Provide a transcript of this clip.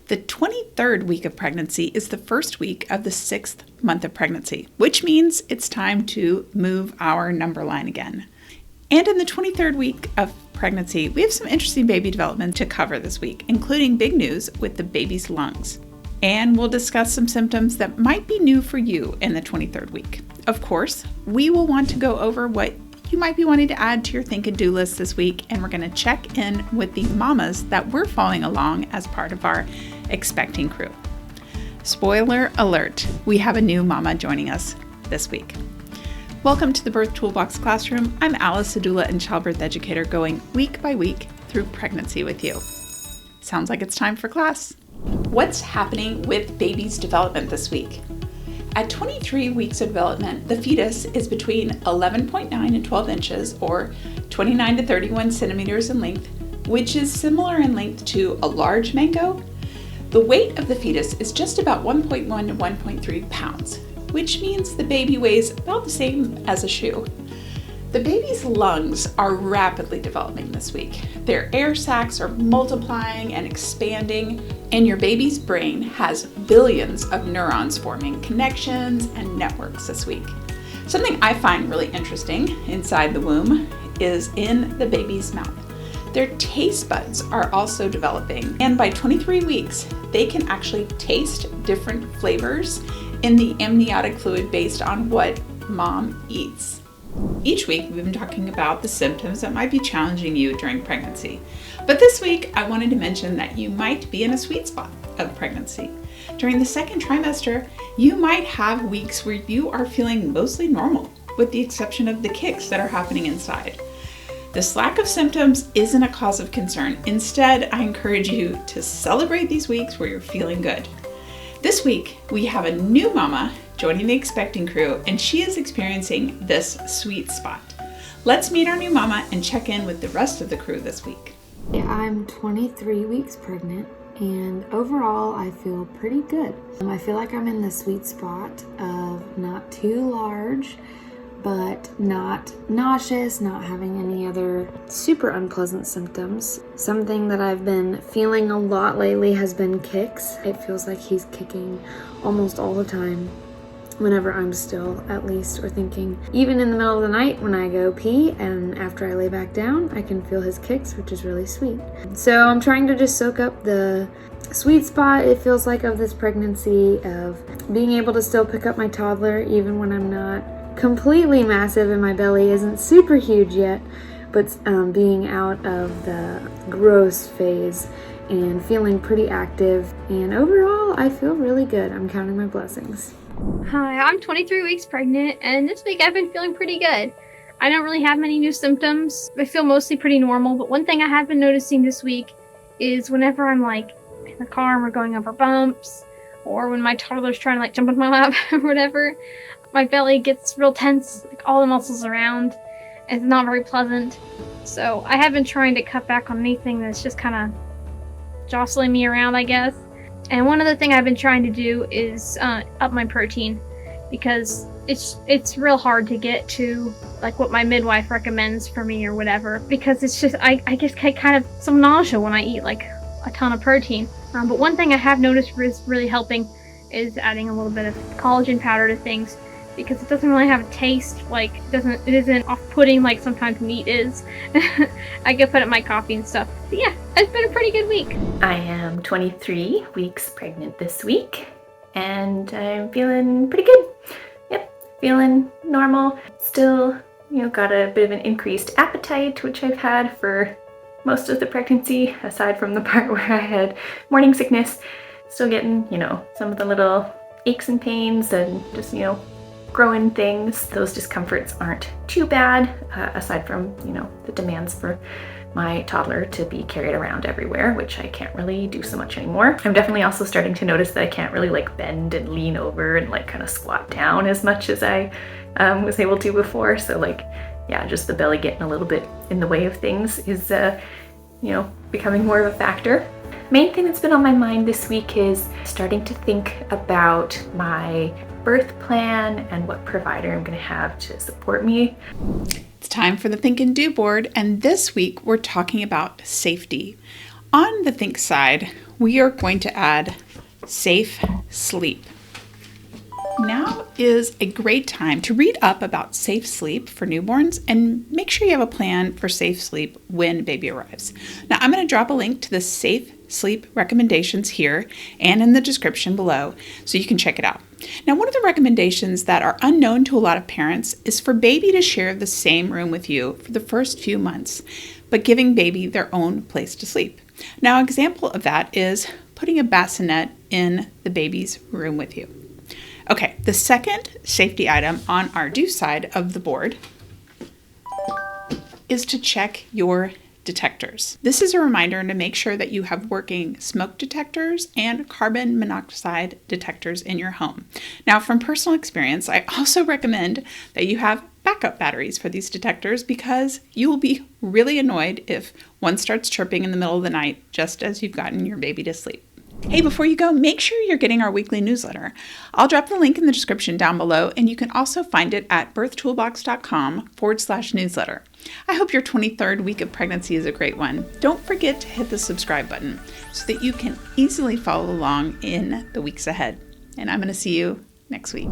The 23rd week of pregnancy is the first week of the 6th month of pregnancy, which means it's time to move our number line again. And in the 23rd week of pregnancy, we have some interesting baby development to cover this week, including big news with the baby's lungs. And we'll discuss some symptoms that might be new for you in the 23rd week. Of course, we will want to go over what you might be wanting to add to your think and do list this week, and we're going to check in with the mamas that we're following along as part of our expecting crew. Spoiler alert, we have a new mama joining us this week. Welcome to the Birth Toolbox Classroom. I'm Alice, a doula and childbirth educator, going week by week through pregnancy with you. Sounds like it's time for class. What's happening with baby's development this week? At 23 weeks of development, the fetus is between 11.9 and 12 inches, or 29 to 31 centimeters in length, which is similar in length to a large mango. The weight of the fetus is just about 1.1 to 1.3 pounds, which means the baby weighs about the same as a shoe. The baby's lungs are rapidly developing this week. Their air sacs are multiplying and expanding, and your baby's brain has billions of neurons forming connections and networks this week. Something I find really interesting inside the womb is in the baby's mouth. Their taste buds are also developing, and by 23 weeks, they can actually taste different flavors in the amniotic fluid based on what mom eats. Each week, we've been talking about the symptoms that might be challenging you during pregnancy. But this week, I wanted to mention that you might be in a sweet spot of pregnancy. During the second trimester, you might have weeks where you are feeling mostly normal, with the exception of the kicks that are happening inside. This lack of symptoms isn't a cause of concern. Instead, I encourage you to celebrate these weeks where you're feeling good. This week, we have a new mama joining the expecting crew, and she is experiencing this sweet spot. Let's meet our new mama and check in with the rest of the crew this week. I'm 23 weeks pregnant, and overall I feel pretty good. I feel like I'm in the sweet spot of not too large, but not nauseous, not having any other super unpleasant symptoms. Something that I've been feeling a lot lately has been kicks. It feels like he's kicking almost all the time, whenever I'm still, at least, or thinking. Even in the middle of the night when I go pee and after I lay back down, I can feel his kicks, which is really sweet. So I'm trying to just soak up the sweet spot, it feels like, of this pregnancy, of being able to still pick up my toddler even when I'm not completely massive and my belly isn't super huge yet, but being out of the gross phase and feeling pretty active. And overall, I feel really good. I'm counting my blessings. Hi, I'm 23 weeks pregnant, and this week I've been feeling pretty good. I don't really have many new symptoms. I feel mostly pretty normal, but one thing I have been noticing this week is whenever I'm in the car and we're going over bumps, or when my toddler's trying to jump on my lap or whatever, my belly gets real tense, all the muscles around. It's not very pleasant. So I have been trying to cut back on anything that's just kind of jostling me around, I guess. And one other thing I've been trying to do is up my protein, because it's real hard to get to what my midwife recommends for me or whatever, because it's just I just get kind of some nausea when I eat a ton of protein. But one thing I have noticed is really helping is adding a little bit of collagen powder to things, because it doesn't really have a taste, it isn't off-putting like sometimes meat is. I can put it in my coffee and stuff. But yeah, it's been a pretty good week. I am 23 weeks pregnant this week, and I'm feeling pretty good. Yep, feeling normal. Still, got a bit of an increased appetite, which I've had for most of the pregnancy, aside from the part where I had morning sickness. Still getting, some of the little aches and pains and just, growing things. Those discomforts aren't too bad, aside from, the demands for my toddler to be carried around everywhere, which I can't really do so much anymore. I'm definitely also starting to notice that I can't really bend and lean over and kind of squat down as much as I was able to before. So just the belly getting a little bit in the way of things is, becoming more of a factor. Main thing that's been on my mind this week is starting to think about my birth plan and what provider I'm going to have to support me. It's time for the Think and Do board, and this week we're talking about safety. On the think side, we are going to add safe sleep. Now is a great time to read up about safe sleep for newborns and make sure you have a plan for safe sleep when baby arrives. Now I'm going to drop a link to the safe sleep recommendations here and in the description below so you can check it out. Now, one of the recommendations that are unknown to a lot of parents is for baby to share the same room with you for the first few months, but giving baby their own place to sleep. Now, an example of that is putting a bassinet in the baby's room with you. Okay, the second safety item on our do side of the board is to check your detectors. This is a reminder to make sure that you have working smoke detectors and carbon monoxide detectors in your home. Now, from personal experience, I also recommend that you have backup batteries for these detectors because you will be really annoyed if one starts chirping in the middle of the night just as you've gotten your baby to sleep. Hey, before you go, make sure you're getting our weekly newsletter. I'll drop the link in the description down below, and you can also find it at birthtoolbox.com/newsletter. I hope your 23rd week of pregnancy is a great one. Don't forget to hit the subscribe button so that you can easily follow along in the weeks ahead. And I'm going to see you next week.